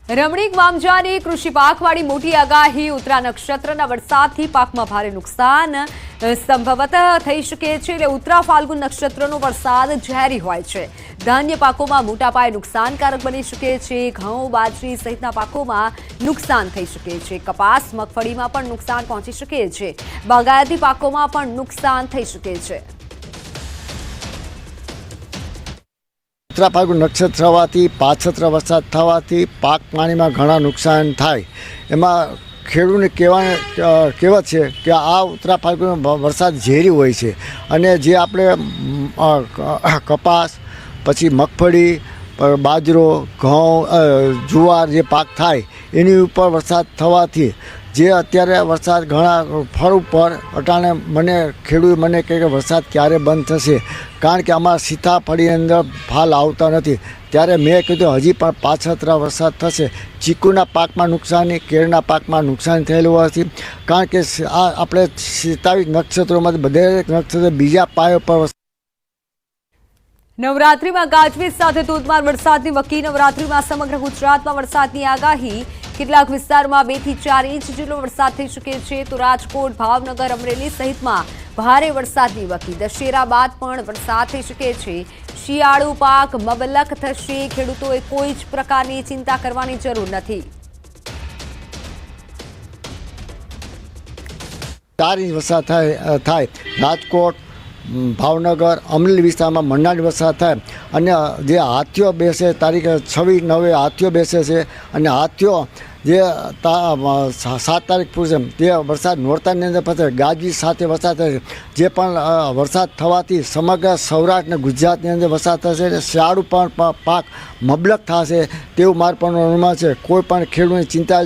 રમણીક વામજાની કૃષિ પાકવાળી મોટી આગાહી ઉત્તરા નક્ષત્રના વરસાદથી પાકમાં ભારે નુકસાન સંભવતઃ થઈ શકે છે એટલે ઉત્તરા ફાલ્ગુન નક્ષત્રનો વરસાદ ઝેરી હોય છે। ધાન્ય પાકોમાં મોટા પાયે નુકસાનકારક બની શકે છે। ઘઉં બાજરી સહિતના પાકોમાં નુકસાન થઈ શકે છે। કપાસ મગફળીમાં પણ નુકસાન પહોંચી શકે છે। બાગાયતી પાકોમાં પણ નુકસાન થઈ શકે છે। ઉત્તરા ફાલ્ગુન નક્ષત્ર થવાથી પાછત્ર વરસાદ થવાથી પાક પાણીમાં ઘણા નુકસાન થાય। એમાં ખેડૂતને કહેવત છે કે આ ઉત્તરા ફાલ્ગુન વરસાદ ઝેરી હોય છે અને જે આપણે કપાસ પછી મગફળી બાજરો ઘઉં જુવાર જે પાક થાય એની ઉપર વરસાદ થવાથી જે અત્યારે વરસાદ ઘણા ફળ ઉપર અટાણે ખેડૂત મને કહે કે વરસાદ ક્યારે બંધ થશે, કારણ કે અમારા સીતાફળીની અંદર ફાલ આવતા નથી। ત્યારે મેં કીધું હજી પણ પાછતરા વરસાદ થશે। ચીકુના પાકમાં નુકસાની, કેળના પાકમાં નુકસાન થયેલું હોવાથી, કારણ કે આ આપણે 27 નક્ષત્રોમાંથી દરેક નક્ષત્ર બીજા પાયા પર નવરાત્રીમાં ગાજવીજ સાથે ધોધમાર વરસાદની વકી। નવરાત્રીમાં સમગ્ર ગુજરાતમાં વરસાદની આગાહી। કેટલાક વિસ્તારમાં 2 થી 4 ઇંચ જેટલો વરસાદ થઈ શકે છે તો રાજકોટ, ભાવનગર, અમરેલી સહિતમાં ભારે વરસાદની વકી। દશેરા બાદ પણ વરસાદ થઈ શકે છે। શિયાળુ પાક મબલખ થશે। ખેડૂતોએ કોઈ જ પ્રકારની ચિંતા કરવાની જરૂર નથી। 4 ઇંચ વરસાદ થાય। રાજકોટ, ભાવનગર, અમરેલી વિસ્તારમાં મંડાણ વરસાદ થાય અને જે હાથીઓ બેસે તારીખ 26/9 હાથીઓ બેસે છે અને હાથીઓ જે 7 તારીખ પૂરશે તે વરસાદ નોરતાની અંદર થશે। ગાજવીજ સાથે વરસાદ થશે, જે પણ વરસાદ થવાથી સમગ્ર સૌરાષ્ટ્ર અને ગુજરાતની અંદર વરસાદ થશે અને શિયાળુ પણ પાક મબલખ થશે તેવું મારું પણ અનુમાન છે। કોઈ પણ ખેડૂતની ચિંતા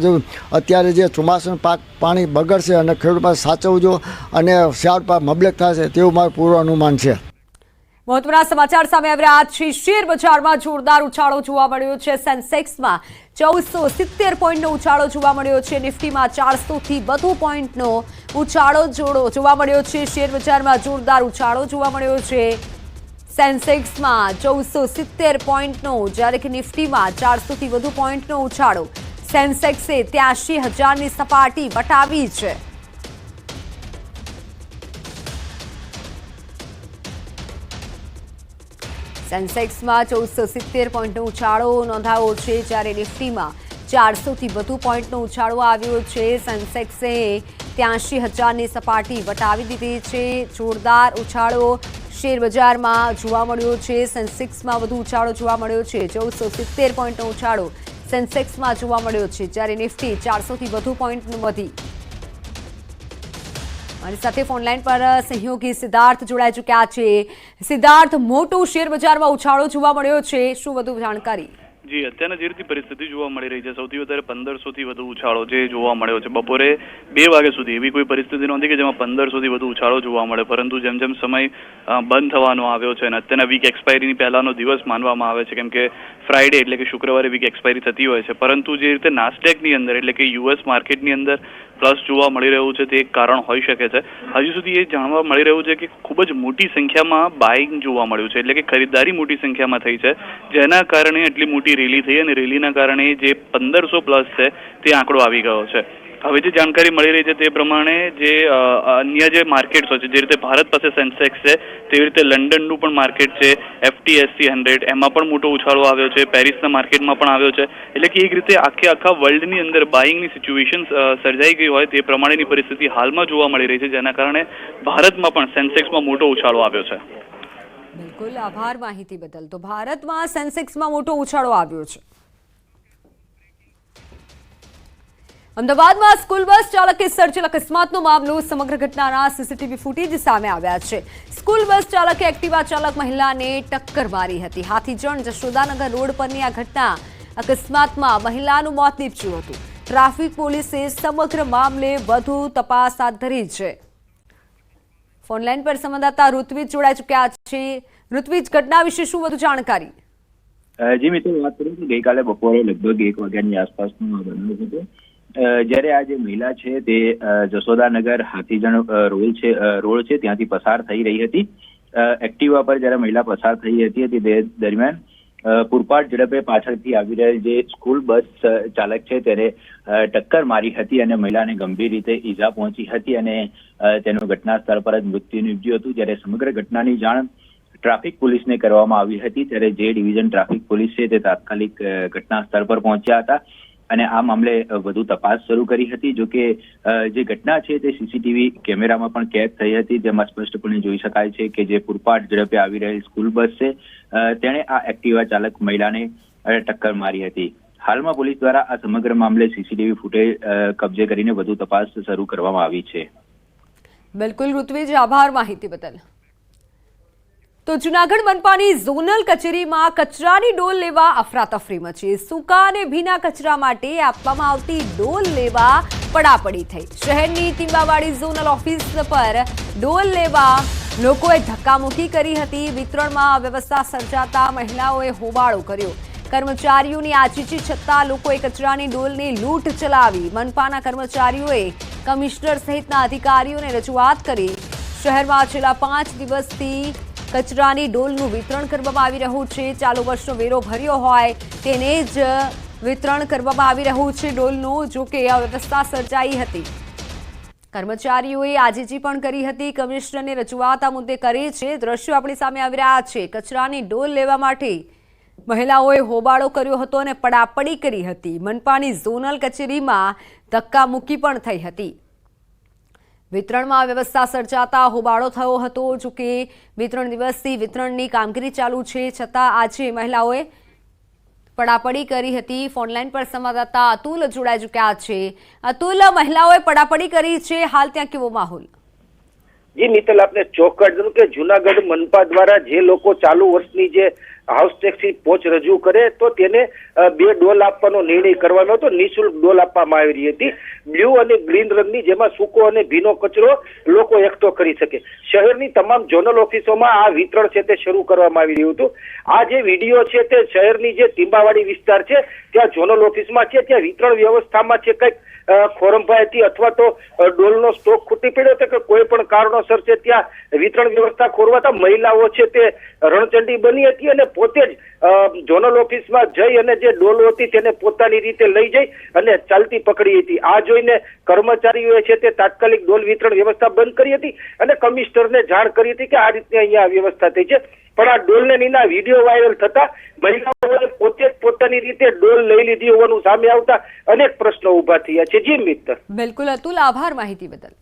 જેવું અત્યારે જે ચોમાસાનું પાક પાણી બગડશે અને ખેડૂત પાસે સાચવજો અને શિયાળુ પાક મબલખ થશે તેવું મારું પૂરું અનુમાન છે। મહત્વના સમાચાર સામે આવી રહ્યા છે। શેર બજારમાં જોરદાર ઉછાળો જોવા મળ્યો છે। સેન્સેક્સમાં 1470 પોઈન્ટનો ઉછાળો જોવા મળ્યો છે। નિફ્ટીમાં 400 થી વધુ પોઈન્ટનો ઉછાળો જોવા મળ્યો છે। શેર બજારમાં જોરદાર ઉછાળો જોવા મળ્યો છે। સેન્સેક્સમાં 1470 પોઈન્ટનો, જ્યારે કે નિફ્ટીમાં 400 થી વધુ પોઈન્ટનો ઉછાળો। સેન્સેક્સે 83,000ની સપાટી વટાવી છે। સેન્સેક્સમાં 1470 પોઈન્ટનો ઉછાળો નોંધાયો છે, જ્યારે નિફ્ટીમાં 400 થી વધુ પોઈન્ટનો ઉછાળો આવ્યો છે। સેન્સેક્સે 83,000ની સપાટી વટાવી દીધી છે। જોરદાર ઉછાળો શેર બજારમાં જોવા મળ્યો છે। સેન્સેક્સમાં વધુ ઉછાળો જોવા મળ્યો છે। 1470 પોઈન્ટનો ઉછાળો સેન્સેક્સમાં જોવા મળ્યો છે, જ્યારે નિફ્ટી 400 થી વધુ પોઈન્ટ વધી। મારી સાથે ફોનલાઈન પર સહયોગી સિદ્ધાર્થ જોડાઈ ચૂક્યા છે। સિદ્ધાર્થ, મોટો શેર બજારમાં ઉછાળો જોવા મળ્યો છે, શું વધુ જાણકારી? જી, અત્યારના જે રીતે પરિસ્થિતિ જોવા મળી રહી છે, સૌથી વધારે 1500 થી વધુ ઉછાળો જે જોવા મળ્યો છે। બપોરે 2 વાગ્યા સુધી એવી કોઈ પરિસ્થિતિ નહોતી કે જેમાં 1500 થી વધુ ઉછાળો જોવા મળે, પરંતુ જેમ જેમ સમય બંધ થવાનો આવ્યો છે અને અત્યારના વીક એક્સપાયરીની પહેલાનો દિવસ માનવામાં આવે છે, કેમ કે ફ્રાઈડે એટલે કે શુક્રવારે વીક એક્સપાયરી થતી હોય છે, પરંતુ જે રીતે નાસ્ડેકની અંદર એટલે કે યુએસ માર્કેટની અંદર પ્લસ જોવા મળી રહ્યું છે તે એક કારણ હોઈ શકે છે। હજુ સુધી એ જાણવા મળી રહ્યું છે કે ખૂબ જ મોટી સંખ્યામાં બાઇંગ જોવા મળ્યું છે, એટલે કે ખરીદારી મોટી સંખ્યામાં થઈ છે, જેના કારણે એટલી મોટી રેલી થઈ અને રેલીના કારણે જે 1500 પ્લસ છે તે આંકડો આવી ગયો છે। હવે જે જાણકારી મળી રહી છે તે પ્રમાણે જે અન્ય જે માર્કેટ્સ છે, જે રીતે ભારત પાસે સેન્સેક્સ છે તેવી રીતે લંડનનું પણ માર્કેટ છે, FTSE 100 એમાં પણ મોટો ઉછાળો આવ્યો છે, પેરિસના માર્કેટમાં પણ આવ્યો છે। એટલે કે એક રીતે આખા વર્લ્ડની અંદર બાઇંગની સિચ્યુએશન સર્જાઈ ગઈ હોય તે પ્રમાણેની પરિસ્થિતિ હાલમાં જોવા મળી રહી છે, જેના કારણે ભારતમાં પણ સેન્સેક્સમાં મોટો ઉછાળો આવ્યો છે। બિલકુલ, આભાર માહિતી બદલ। તો ભારતમાં સેન્સેક્સમાં મોટો ઉછાળો આવ્યો છે। અમદાવાદમાં સ્કૂલ બસ ચાલકે સર્જેલ અકસ્માતનો મામલો। સમગ્ર ઘટનાના સીસીટીવી ફૂટેજ સામે આવ્યા છે। સ્કૂલ બસ ચાલકે એક્ટિવા ચાલક મહિલાને ટક્કર મારી હતી। હાથીજણ જશોદાનગર રોડ પરની આ ઘટના અકસ્માતમાં મહિલાનું મોત નીપજ્યું હતું। ટ્રાફિક પોલીસે સમગ્ર મામલે વધુ તપાસ હાથ ધરી છે। ફોનલાઈન પર સંવાદદાતા ઋત્વિજ જોડાઈ ચૂક્યા છે। ઋત્વિજ, ઘટના વિશે શું વધુ જાણકારી? જી મિત્રો, વાત કરું તો ગઈકાલે બપોરે લગભગ 1 વાગ્યાની આસપાસનો બનાવ હતો, જ્યારે આ જે મહિલા છે તે જશોદાનગર હાથીજણ રોડ છે ત્યાંથી પસાર થઈ રહી હતી। એક્ટિવા પર જ્યારે મહિલા પસાર થઈ હતી તે દરમિયાન પૂરપાટ ઝડપે પાછળથી આવી રહેલ જે સ્કૂલ બસ ચાલક છે તેને ટક્કર મારી હતી અને મહિલાને ગંભીર રીતે ઈજા પહોંચી હતી અને તેનું ઘટના સ્થળ પર જ મૃત્યુ નીપજ્યું હતું। જ્યારે સમગ્ર ઘટનાની જાણ ટ્રાફિક પોલીસને કરવામાં આવી હતી, ત્યારે જે ડિવિઝન ટ્રાફિક પોલીસ છે તે તાત્કાલિક ઘટના સ્થળ પર પહોંચ્યા હતા અને આ મામલે વધુ તપાસ શરૂ કરી હતી। જો કે જે ઘટના છે તે સીસીટીવી કેમેરામાં પણ કેદ થઈ હતી, જેમાં સ્પષ્ટપણે જોઈ શકાય છે કે જે પૂરપાટ ઝડપે આવી રહેલી સ્કૂલ બસ છે તેણે આ એક્ટિવા ચાલક મહિલાને ટક્કર મારી હતી। હાલમાં પોલીસ દ્વારા આ સમગ્ર મામલે સીસીટીવી ફૂટેજ કબજે કરીને વધુ તપાસ શરૂ કરવામાં આવી છે। બિલકુલ ઋત્વિજ, આભાર માહિતી બદલ। તો જૂનાગઢ મનપાની ઝોનલ કચેરીમાં કચરાની ડોલ લેવા અફરાતફરી મચી। સૂકા અને ભીના કચરા માટે આપવામાં આવતી ડોલ લેવા પડાપડી થઈ। શહેરની ટીંબાવાડી ઝોનલ ઓફિસ પર ડોલ લેવા લોકોએ ધક્કામુક્કી કરી હતી। વિતરણમાં અવ્યવસ્થા સર્જાતા મહિલાઓએ હોબાળો કર્યો। કર્મચારીઓની આચીચી છતાં લોકોએ કચરાની ડોલની લૂંટ ચલાવી। મનપાના કર્મચારીઓએ કમિશનર સહિતના અધિકારીઓને રજૂઆત કરી। શહેરમાં છેલ્લા 5 દિવસથી કચરાની ડોલનું વિતરણ કરવામાં આવી રહ્યું છે। ચાલુ વર્ષનો વેરો ભર્યો હોય તેને જ વિતરણ કરવામાં આવી રહ્યું છે ડોલનું। જો કે અવ્યવસ્થા સર્જાઈ હતી। કર્મચારીઓએ આજીજી પણ કરી હતી। કમિશનરને રજૂઆત આ મુદ્દે કરી છે। દ્રશ્યો આપણી સામે આવી રહ્યા છે। કચરાની ડોલ લેવા માટે મહિલાઓએ હોબાળો કર્યો હતો અને પડાપડી કરી હતી। મનપાની ઝોનલ કચેરીમાં ધક્કામુક્કી પણ થઈ હતી। વિતરણમાં વ્યવસ્થા સર્જાતા હોબાળો થયો હતો। જો કે વિતરણ દિવસથી વિતરણની કામગીરી ચાલુ છે, છતાં આજે મહિલાઓએ પડાપડી કરી હતી। ફોનલાઈન પર સંવાદદાતા અતુલ જોડાઈ ચૂક્યા છે। અતુલ, મહિલાઓએ પડાપડી કરી છે, હાલ ત્યાં કેવો માહોલ? જી મિત્તલ, આપને ચોક્કસ જણાવું કે જૂનાગઢ મનપા દ્વારા જે લોકો ચાલુ વર્ષની જે હાઉસ ટેક્સની પહોંચ રજૂ કરે તો તેને 2 ડોલ આપવાનો નિર્ણય કરવાનો હતો। નિઃશુલ્ક ડોલ આપવામાં આવી રહી હતી, બ્લુ અને ગ્રીન રંગની, જેમાં સૂકો અને ભીનો કચરો લોકો એકઠો કરી શકે। શહેરની તમામ ઝોનલ ઓફિસોમાં આ વિતરણ છે તે શરૂ કરવામાં આવી રહ્યું હતું। આ જે વિડીયો છે તે શહેરની જે ટીંબાવાડી વિસ્તાર છે ત્યાં ઝોનલ ઓફિસમાં છે, ત્યાં વિતરણ વ્યવસ્થામાં છે કંઈક ખોરંભાઈ હતી અથવા તો ડોલનો સ્ટોક ખૂટી પડ્યો હતો કે કોઈ પણ કારણોસર છે ત્યાં વિતરણ વ્યવસ્થા ખોરવાતા મહિલાઓ છે તે રણચંડી બની હતી અને પોતે જ ઝોનલ ઓફિસમાં જઈ અને જે ડોલો હતી તેને પોતાની રીતે લઈ જઈ અને ચાલતી પકડી હતી। આ જોઈને કર્મચારીઓએ છે તે તાત્કાલિક ડોલ વિતરણ વ્યવસ્થા બંધ કરી હતી અને કમિશનરને જાણ કરી હતી કે આ રીતે અહીંયા વ્યવસ્થા થઈ છે। પણ આ ડોલને નીના વિડીયો વાયરલ થતા મહિલાઓએ પોતે જ પોતાની રીતે ડોલ લઈ લીધી હોવાનું સામે આવતા અનેક પ્રશ્નો ઉભા થયા છે। જી મિત્ર, બિલકુલ અતુલ, આભાર માહિતી બદલ।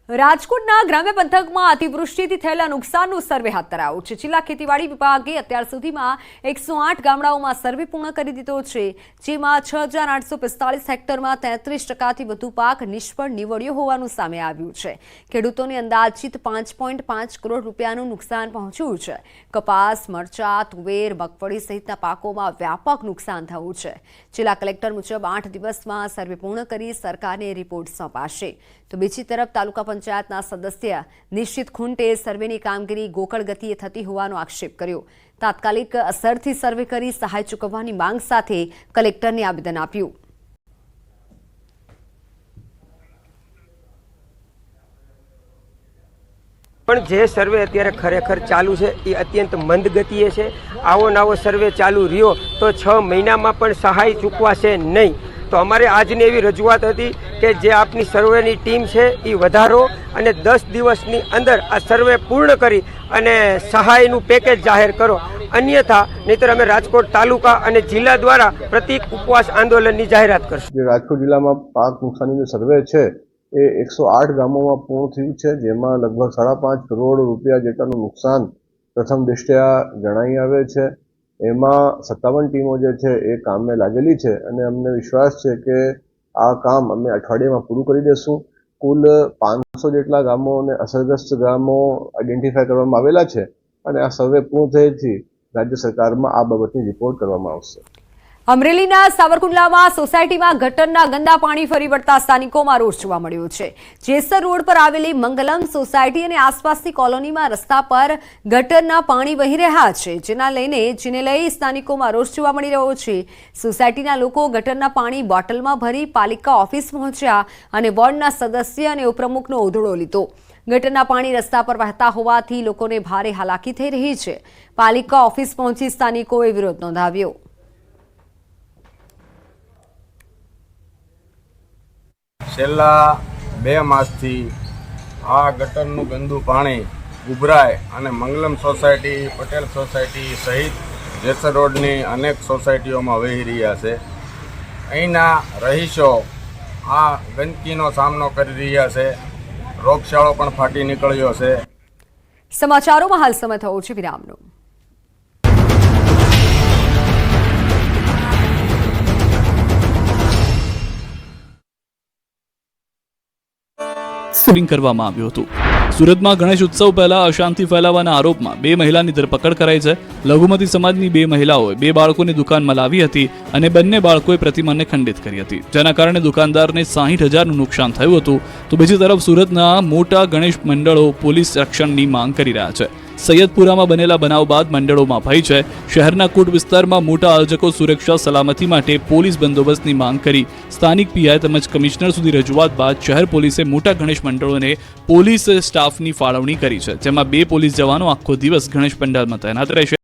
રાજકોટના ગ્રામ્ય પંથકમાં અતિવૃષ્ટિથી થયેલા નુકસાનનું સર્વે હાથ ધરાયો છે। જિલ્લા ખેતીવાડી વિભાગે અત્યાર સુધીમાં 108 ગામડાઓમાં સર્વે પૂર્ણ કરી દીધો છે, જેમાં 6845 હેક્ટરમાં 33% વધુ પાક નિષ્ફળ નીવડ્યો હોવાનું સામે આવ્યું છે। ખેડૂતોને અંદાજિત 5.5 કરોડ રૂપિયાનું નુકસાન પહોંચ્યું છે। કપાસ, મરચા, તુવેર, મગફળી સહિતના પાકોમાં વ્યાપક નુકસાન થયું છે। જિલ્લા કલેક્ટર મુજબ 8 દિવસમાં સર્વે પૂર્ણ કરી સરકારને રિપોર્ટ સોંપાશે। તો બીજી તરફ તાલુકા પંચાયતના સદસ્ય નિશ્ચિત ખૂંટે સર્વેની કામગીરી ગોકળ ગતિએ થતી હોવાનો આક્ષેપ કર્યો। તાત્કાલિક અસરથી સર્વે કરી સહાય ચૂકવવાની માંગ સાથે કલેક્ટરને આવેદન આપ્યું। પણ જે સર્વે અત્યારે ખરેખર ચાલુ છે એ અત્યંત મંદ ગતિએ છે। આવો નવો સર્વે ચાલુ રહ્યો તો 6 મહિનામાં પણ સહાય ચૂકવાશે નહીં। તો અમારે આજની એવી રજૂઆત હતી કે જે આપની સર્વેની ટીમ છે એ વધારો અને 10 દિવસની અંદર આ સર્વે પૂર્ણ કરી અને સહાયનું પેકેજ જાહેર કરો, અન્યથા નહીતર અમે રાજકોટ તાલુકા અને જિલ્લા દ્વારા પ્રતિક ઉપવાસ આંદોલનની જાહેરાત કરશું। રાજકોટ જિલ્લામાં પાક નુકસાનીનું સર્વે છે એ 108 ગામોમાં પૂર્ણ થયું છે, જેમાં લગભગ 5.5 કરોડ રૂપિયા જેટલાનું નુકસાન પ્રથમ દૃષ્ટ્યા જણાઈ આવે છે। એમાં 57 ટીમો જે છે એ કામે લાગેલી છે અને અમને વિશ્વાસ છે કે આ કામ અમે અઠવાડિયામાં પૂરું કરી દેશું। કુલ 500 જેટલા ગામો અને અસરગ્રસ્ત ગામો આઈડેન્ટિફાય કરવામાં આવેલા છે અને આ સર્વે પૂર્ણ થયેથી રાજ્ય સરકારમાં આ બાબતની રિપોર્ટ કરવામાં આવશે। અમરેલીના સાવરકુંડલામાં સોસાયટીમાં ગટરના ગંદા પાણી ફરી વળતા સ્થાનિકોમાં રોષ જોવા મળ્યો છે। જેસર રોડ પર આવેલી મંગલમ સોસાયટી અને આસપાસની કોલોનીમાં રસ્તા પર ગટરના પાણી વહી રહ્યા છે, જેને લઈ સ્થાનિકોમાં રોષ જોવા મળી રહ્યો છે। સોસાયટીના લોકો ગટરના પાણી બોટલમાં ભરી પાલિકા ઓફિસ પહોંચ્યા અને વોર્ડના સદસ્ય અને ઉપપ્રમુખનો ઉધડો લીધો। ગટરના પાણી રસ્તા પર વહેતા હોવાથી લોકોને ભારે હાલાકી થઈ રહી છે. પાલિકા ઓફિસ પહોંચી સ્થાનિકોએ વિરોધ નોંધાવ્યો. છેલ્લા 2 માસથી આ ગટરનું ગંદુ પાણી ઉભરાય અને મંગલમ સોસાયટી, પટેલ સોસાયટી સહિત જેસર રોડની અનેક સોસાયટીઓમાં વહી રહ્યા છે. અહીંના રહીશો આ ગંદકીનો સામનો કરી રહ્યા છે. રોગચાળો પણ ફાટી નીકળ્યો છે. સમાચારોમાં હાલ સમય થયો છે વિરામનો. શૂટિંગ કરવામાં આવ્યું હતું. સુરતમાં ગણેશ ઉત્સવ પહેલા અશાંતિ ફેલાવવાના આરોપમાં 2 મહિલાની ધરપકડ કરાઈ છે. લઘુમતી સમાજની 2 મહિલાઓએ 2 બાળકોની દુકાનમાં લાવી હતી અને બંને બાળકોએ પ્રતિમાને ખંડિત કરી હતી, જેના કારણે દુકાનદારને 60,000નું નુકસાન થયું હતું. તો બીજી તરફ સુરતના મોટા ગણેશ મંડળો પોલીસ રક્ષણની માંગ કરી રહ્યા છે. સૈયદપુરામાં બનેલા બનાવ બાદ મંડળોમાં ભય છે. શહેરના કુટ વિસ્તારમાં મોટા આયોજકો સુરક્ષા સલામતી માટે પોલીસ બંદોબસ્તની માંગ કરી સ્થાનિક પીઆઈ તેમજ કમિશનર સુધી રજૂઆત બાદ શહેર પોલીસે મોટા ગણેશ મંડળોને પોલીસ સ્ટાફની ફાળવણી કરી છે, જેમાં 2 પોલીસ જવાનો આખો દિવસ ગણેશ પંડાલમાં તૈનાત રહેશે.